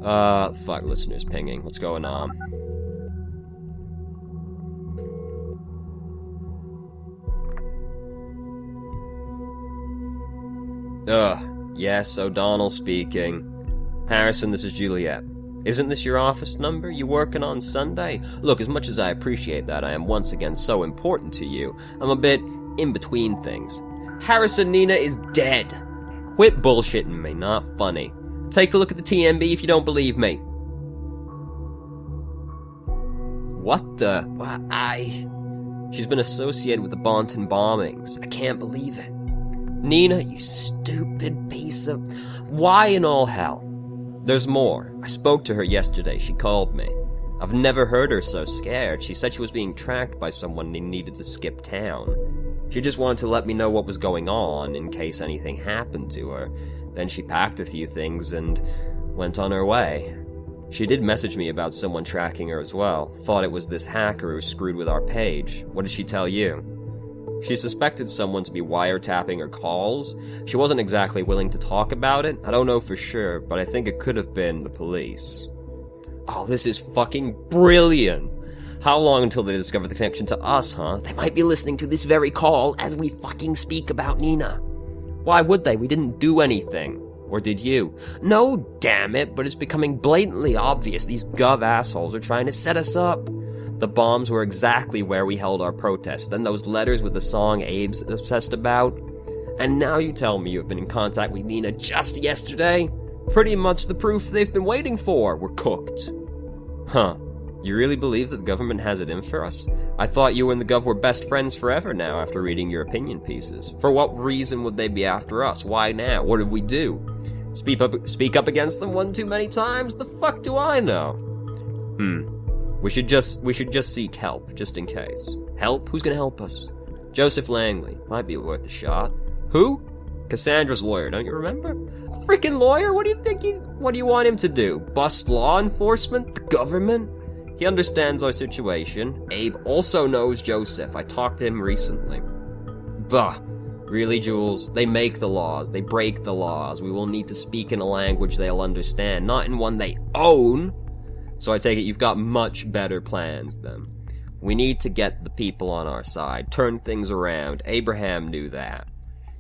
Fuck, listeners pinging. What's going on? Yes, O'Donnell speaking. Harrison, this is Juliet. Isn't this your office number? You working on Sunday? Look, as much as I appreciate that I am once again so important to you, I'm a bit in between things. Harrison Nina is dead. Quit bullshitting me, not funny. Take a look at the TMB if you don't believe me. What the? She's been associated with the Bonton bombings. I can't believe it. Nina, you stupid piece of... Why in all hell? There's more. I spoke to her yesterday. She called me. I've never heard her so scared. She said she was being tracked by someone and needed to skip town. She just wanted to let me know what was going on in case anything happened to her. Then she packed a few things and went on her way. She did message me about someone tracking her as well. Thought it was this hacker who screwed with our page. What did she tell you? She suspected someone to be wiretapping her calls. She wasn't exactly willing to talk about it. I don't know for sure, but I think it could have been the police. Oh, this is fucking brilliant. How long until they discover the connection to us, huh? They might be listening to this very call as we fucking speak about Nina. Why would they? We didn't do anything. Or did you? No, damn it, but it's becoming blatantly obvious these gov assholes are trying to set us up. The bombs were exactly where we held our protest. Then those letters with the song Abe's obsessed about. And now you tell me you've been in contact with Nina just yesterday? Pretty much the proof they've been waiting for. We're cooked. Huh. You really believe that the government has it in for us? I thought you and the gov were best friends forever now after reading your opinion pieces. For what reason would they be after us? Why now? What did we do? Speak up against them one too many times? The fuck do I know? We should just seek help, just in case. Help? Who's gonna help us? Joseph Langley. Might be worth a shot. Who? Cassandra's lawyer, don't you remember? A freaking lawyer? What do you think what do you want him to do? Bust law enforcement? The government? He understands our situation. Abe also knows Joseph. I talked to him recently. Bah. Really, Jules? They make the laws. They break the laws. We will need to speak in a language they'll understand, not in one they own. So I take it you've got much better plans, then. We need to get the people on our side, turn things around. Abraham knew that.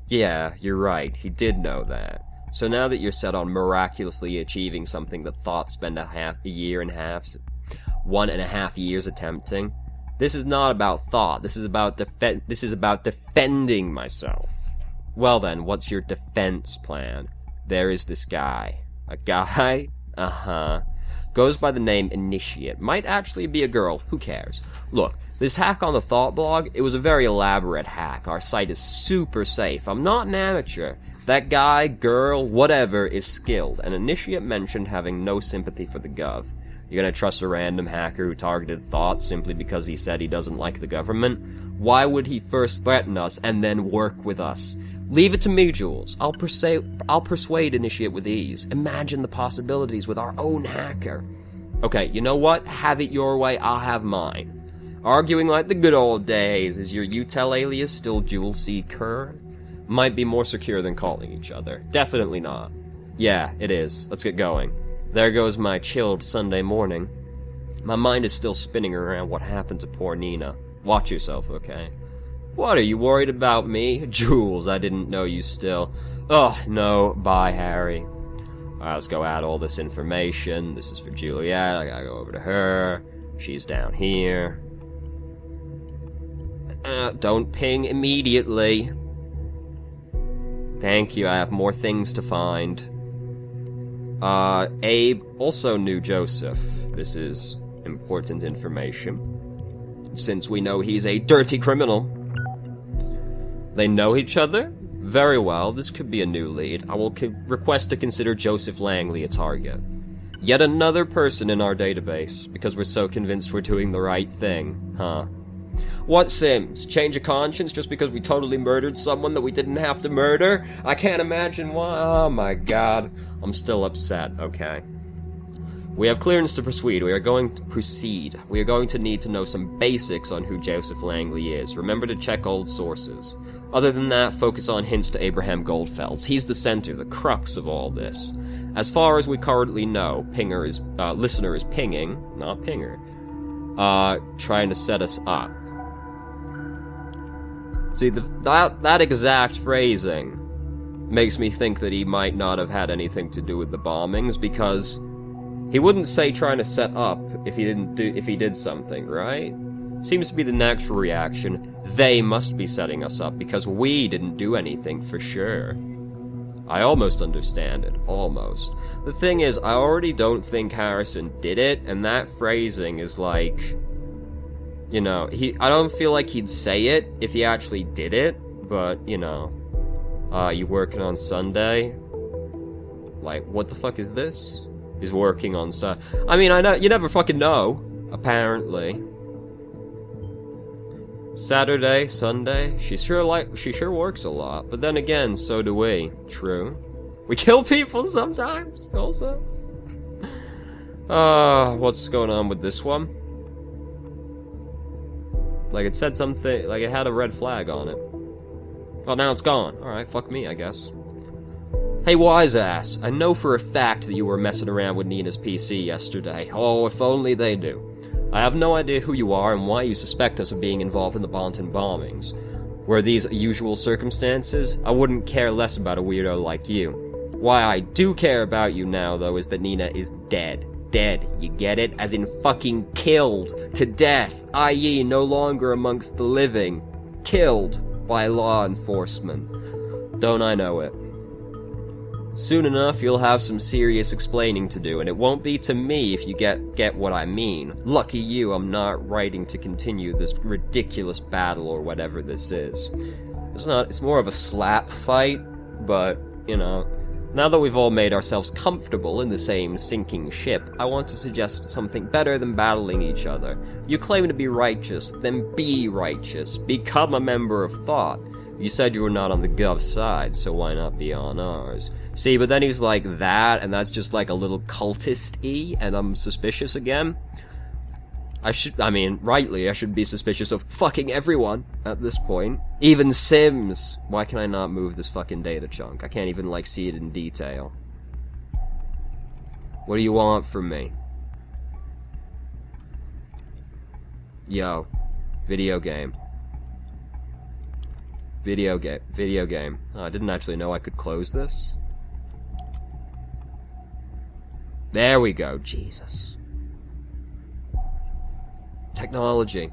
Yeah, you're right, he did know that. So now that you're set on miraculously achieving something that thought spent 1.5 years attempting, this is not about thought, this is about defending myself. Well then, what's your defense plan? There is this guy. A guy? Uh-huh. Goes by the name Initiate. Might actually be a girl. Who cares? Look, this hack on the Thought blog, it was a very elaborate hack. Our site is super safe. I'm not an amateur. That guy, girl, whatever, is skilled. And Initiate mentioned having no sympathy for the gov. You're gonna trust a random hacker who targeted Thought simply because he said he doesn't like the government? Why would he first threaten us and then work with us? Leave it to me, Jules. I'll persuade Initiate with ease. Imagine the possibilities with our own hacker. Okay, you know what? Have it your way, I'll have mine. Arguing like the good old days. Is your UTEL alias still Jules C. Kerr? Might be more secure than calling each other. Definitely not. Yeah, it is. Let's get going. There goes my chilled Sunday morning. My mind is still spinning around what happened to poor Nina. Watch yourself, okay? What, are you worried about me? Jules, I didn't know you still. Oh, no, bye, Harry. Alright, let's go add all this information. This is for Juliet, I gotta go over to her. She's down here. Don't ping immediately. Thank you, I have more things to find. Abe also knew Joseph. This is important information, since we know he's a dirty criminal. They know each other? Very well, this could be a new lead. I will request to consider Joseph Langley a target. Yet another person in our database, because we're so convinced we're doing the right thing, huh? What, Sims? Change of conscience just because we totally murdered someone that we didn't have to murder? I can't imagine why. Oh my god. I'm still upset, okay? We have clearance to proceed. We are going to need to know some basics on who Joseph Langley is. Remember to check old sources. Other than that, focus on hints to Abraham Goldfels. He's the center, the crux of all this. As far as we currently know, listener is pinging, not Pinger, trying to set us up. See, that exact phrasing makes me think that he might not have had anything to do with the bombings, because he wouldn't say trying to set up if he did something, right? Seems to be the natural reaction. They must be setting us up because we didn't do anything for sure. I almost understand it. Almost. The thing is, I already don't think Harrison did it, and that phrasing is like, you know, I don't feel like he'd say it if he actually did it, but, you know, you working on Sunday? Like, what the fuck is this? He's working on Sunday. I mean, I know, you never fucking know, apparently. Saturday, Sunday, she sure works a lot, but then again, so do we. True. We kill people sometimes, also. What's going on with this one? Like, it said something, like it had a red flag on it. Oh, now it's gone. Alright, fuck me, I guess. Hey, wise ass, I know for a fact that you were messing around with Nina's PC yesterday. Oh, if only they do. I have no idea who you are and why you suspect us of being involved in the Bonton bombings. Were these usual circumstances, I wouldn't care less about a weirdo like you. Why I do care about you now, though, is that Nina is dead. Dead, you get it? As in fucking killed to death, i.e. no longer amongst the living. Killed by law enforcement. Don't I know it? Soon enough, you'll have some serious explaining to do, and it won't be to me if you get what I mean. Lucky you, I'm not writing to continue this ridiculous battle or whatever this is. It's more of a slap fight, but, you know, now that we've all made ourselves comfortable in the same sinking ship, I want to suggest something better than battling each other. You claim to be righteous, then be righteous. Become a member of thought. You said you were not on the Gov side, so why not be on ours? See, but then he's like that, and that's just like a little cultist-y, and I'm suspicious again. Rightly, I should be suspicious of fucking everyone at this point. Even Sims. Why can I not move this fucking data chunk? I can't even, like, see it in detail. What do you want from me? Yo. Video game. Video game. Oh, I didn't actually know I could close this. There we go. Jesus. Technology.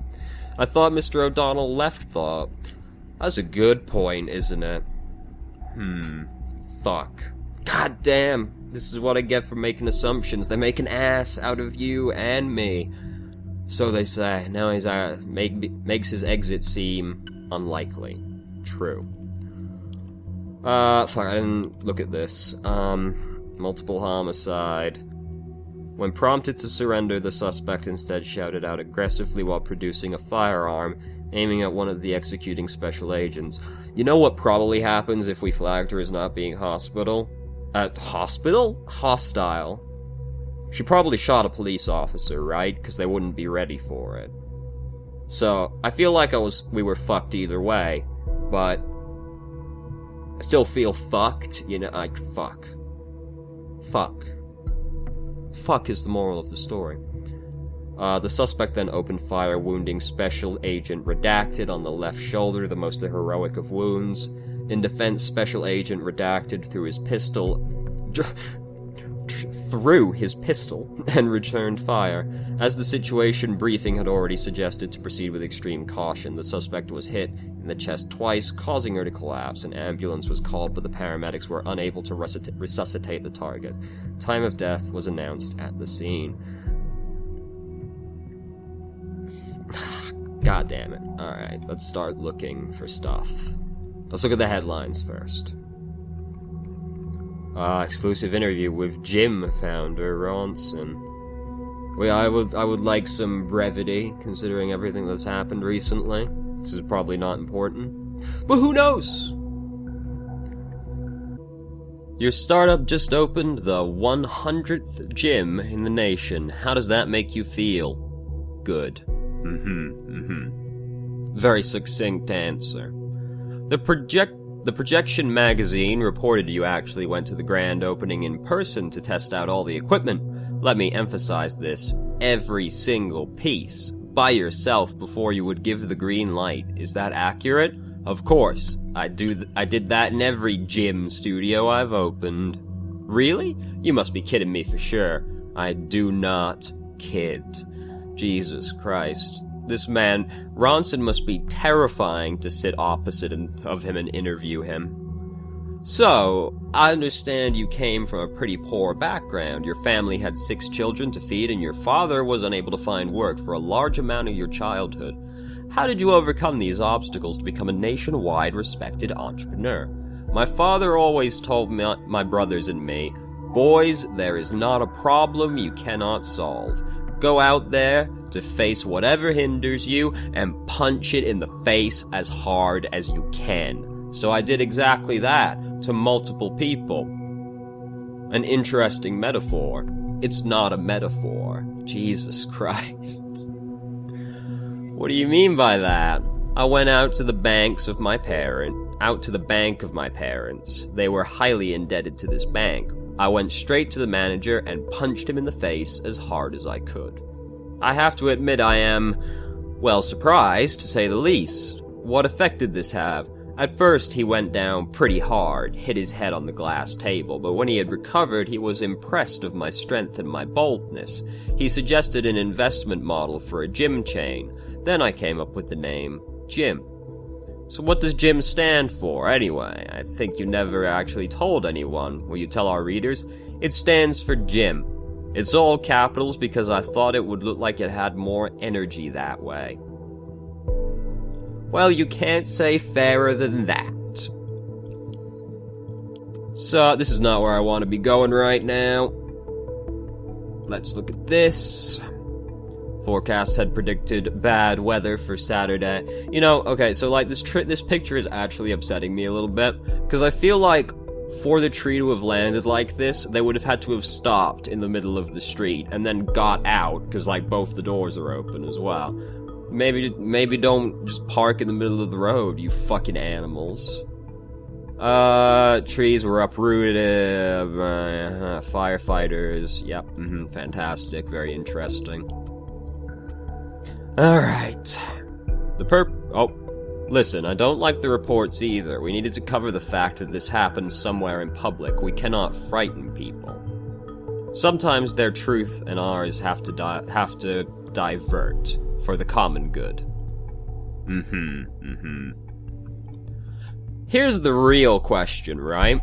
I thought Mr. O'Donnell left thought. That's a good point, isn't it? Fuck. God damn. This is what I get for making assumptions. They make an ass out of you and me. So they say. Now he's makes his exit seem unlikely. True. Fuck, I didn't look at this. Multiple homicide. When prompted to surrender, the suspect instead shouted out aggressively while producing a firearm, aiming at one of the executing special agents. You know what probably happens if we flagged her as not being hostile? Hostile? She probably shot a police officer, right? Because they wouldn't be ready for it. So, I feel like we were fucked either way, but I still feel fucked, you know, like, fuck. Fuck. Fuck is the moral of the story. The suspect then opened fire, wounding Special Agent Redacted on the left shoulder, the most heroic of wounds. In defense, Special Agent Redacted threw his pistol and returned fire. As the situation briefing had already suggested to proceed with extreme caution, the suspect was hit in the chest twice, causing her to collapse. An ambulance was called, but the paramedics were unable to resuscitate the target. Time of death was announced at the scene. God damn it. Alright, let's start looking for stuff. Let's look at the headlines first. Exclusive interview with gym founder Ronson. I would like some brevity, considering everything that's happened recently. This is probably not important. But who knows? Your startup just opened the 100th gym in the nation. How does that make you feel? Good. Very succinct answer. The The Projection magazine reported you actually went to the grand opening in person to test out all the equipment. Let me emphasize this. Every single piece. By yourself before you would give the green light. Is that accurate? Of course. I did that in every gym studio I've opened. Really? You must be kidding me for sure. I do not kid. Jesus Christ. This man, Ronson, must be terrifying to sit opposite of him and interview him. So, I understand you came from a pretty poor background. Your family had 6 children to feed, and your father was unable to find work for a large amount of your childhood. How did you overcome these obstacles to become a nationwide respected entrepreneur? My father always told my brothers and me, boys, there is not a problem you cannot solve. Go out there to face whatever hinders you and punch it in the face as hard as you can. So I did exactly that to multiple people. An interesting metaphor. It's not a metaphor. Jesus Christ. What do you mean by that? I went out to the bank of my parents. They were highly indebted to this bank. I went straight to the manager and punched him in the face as hard as I could. I have to admit I am, well, surprised, to say the least. What effect did this have? At first, he went down pretty hard, hit his head on the glass table, but when he had recovered, he was impressed of my strength and my boldness. He suggested an investment model for a gym chain. Then I came up with the name Gym. So what does Gym stand for, anyway? I think you never actually told anyone. Will you tell our readers? It stands for Gym. It's all capitals because I thought it would look like it had more energy that way. Well, you can't say fairer than that. So, this is not where I want to be going right now. Let's look at this. Forecasts had predicted bad weather for Saturday. You know, okay, so like this picture is actually upsetting me a little bit, because I feel like for the tree to have landed like this, they would have had to have stopped in the middle of the street and then got out, because like both the doors are open as well. Maybe don't just park in the middle of the road, you fucking animals. Trees were uprooted, firefighters, yep, fantastic, very interesting. Alright. Listen, I don't like the reports either. We needed to cover the fact that this happened somewhere in public. We cannot frighten people. Sometimes their truth and ours have to divert for the common good. Here's the real question, right?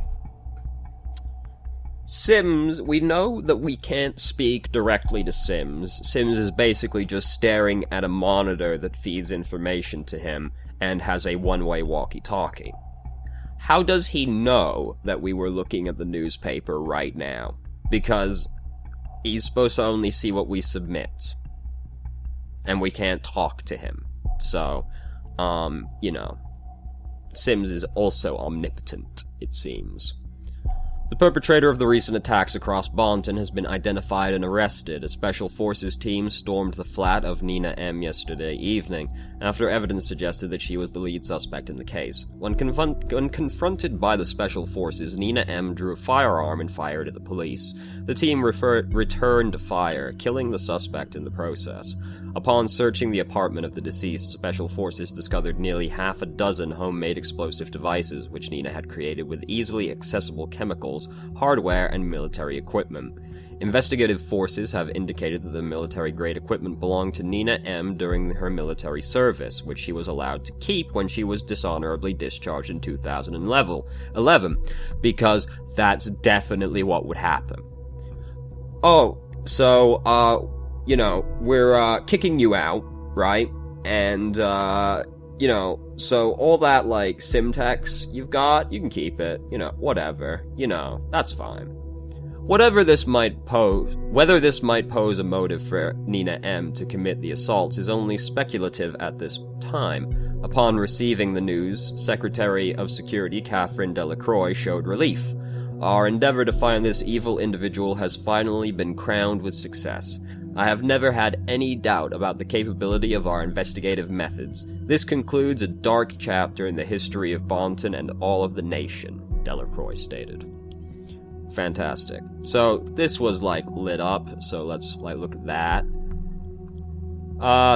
Sims, we know that we can't speak directly to Sims. Sims is basically just staring at a monitor that feeds information to him and has a one-way walkie-talkie. How does he know that we were looking at the newspaper right now? Because he's supposed to only see what we submit. And we can't talk to him. So, you know, Sims is also omnipotent, it seems. The perpetrator of the recent attacks across Bonton has been identified and arrested. A special forces team stormed the flat of Nina M. yesterday evening, after evidence suggested that she was the lead suspect in the case. When confronted by the special forces, Nina M. drew a firearm and fired at the police. The team returned fire, killing the suspect in the process. Upon searching the apartment of the deceased, special forces discovered nearly half a dozen homemade explosive devices, which Nina had created with easily accessible chemicals, hardware, and military equipment. Investigative forces have indicated that the military-grade equipment belonged to Nina M. during her military service, which she was allowed to keep when she was dishonorably discharged in 2011, because that's definitely what would happen. Oh, so, you know, we're, kicking you out, right? And, you know, so all that, like, Simtex you've got, you can keep it, you know, whatever, you know, that's fine. Whether this might pose a motive for Nina M. to commit the assaults is only speculative at this time. Upon receiving the news, Secretary of Security Catherine Delacroix showed relief. Our endeavor to find this evil individual has finally been crowned with success. I have never had any doubt about the capability of our investigative methods. This concludes a dark chapter in the history of Bonton and all of the nation, Delacroix stated. Fantastic. So, this was, lit up, so let's, look at that.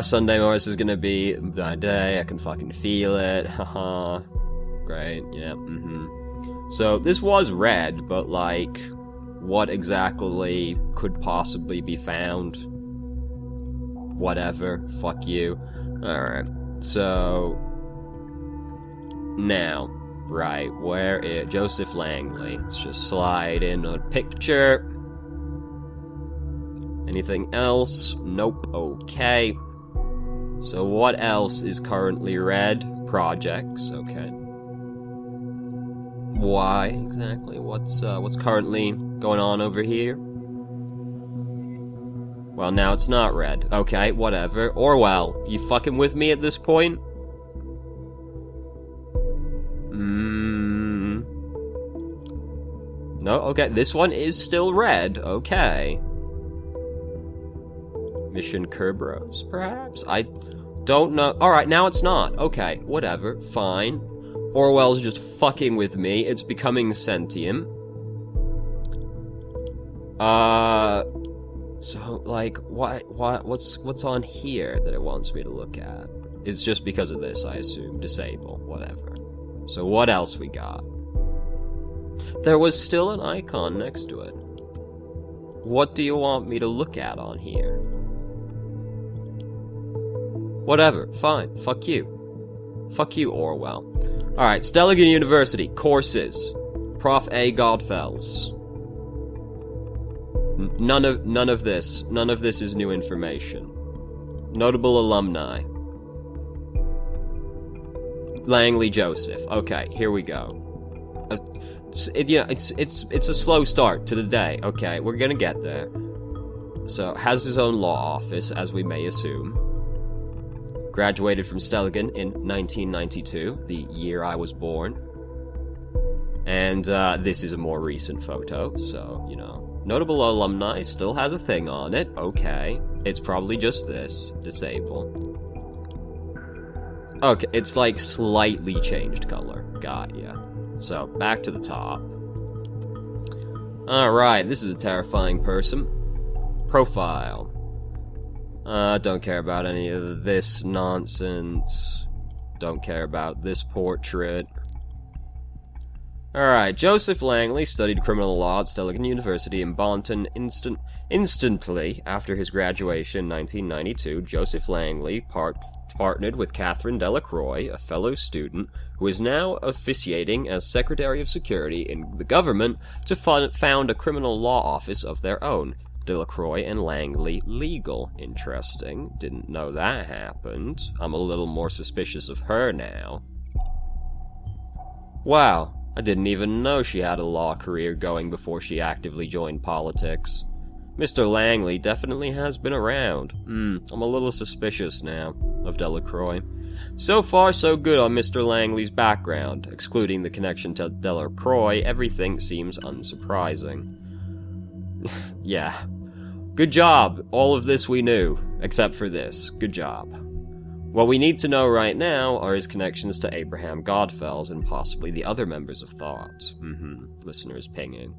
Sunday Morris is gonna be the day, I can fucking feel it, haha. Great, yeah, So, this was read, but, what exactly could possibly be found? Whatever, fuck you. Alright, so... Now, right, where is Joseph Langley? Let's just slide in a picture. Anything else? Nope, okay. So what else is currently read? Projects, okay. Why, exactly? What's currently going on over here? Well, now it's not red. Okay, whatever. Orwell, you fucking with me at this point? No, okay, this one is still red. Okay. Mission Kerberos, perhaps? I don't know. Alright, now it's not. Okay, whatever, fine. Orwell's just fucking with me. It's becoming sentient. So, what's on here that it wants me to look at? It's just because of this, I assume. Disable, whatever. So what else we got? There was still an icon next to it. What do you want me to look at on here? Whatever, fine, fuck you. Fuck you, Orwell. Alright, Stelligan University, courses. Prof. A. Godfells. None of this is new information. Notable alumni. Langley Joseph. Okay, here we go. It's a slow start to the day. Okay, we're gonna get there. So, has his own law office, as we may assume. Graduated from Stelligan in 1992, the year I was born. And, this is a more recent photo, so, Notable alumni still has a thing on it. Okay. It's probably just this. Disable. Okay, it's slightly changed color. Got ya. So, back to the top. Alright, this is a terrifying person. Profile. Don't care about any of this nonsense. Don't care about this portrait. Alright, Joseph Langley studied criminal law at Stelligan University in Bonton. Instantly after his graduation in 1992, Joseph Langley partnered with Catherine Delacroix, a fellow student who is now officiating as Secretary of Security in the government, to found a criminal law office of their own. Delacroix and Langley legal. Interesting. Didn't know that happened. I'm a little more suspicious of her now. Wow. I didn't even know she had a law career going before she actively joined politics. Mr. Langley definitely has been around. I'm a little suspicious now of Delacroix. So far, so good on Mr. Langley's background. Excluding the connection to Delacroix, everything seems unsurprising. Yeah. Good job. All of this we knew. Except for this. Good job. What we need to know right now are his connections to Abraham Godfells and possibly the other members of Thought. Listeners pinging.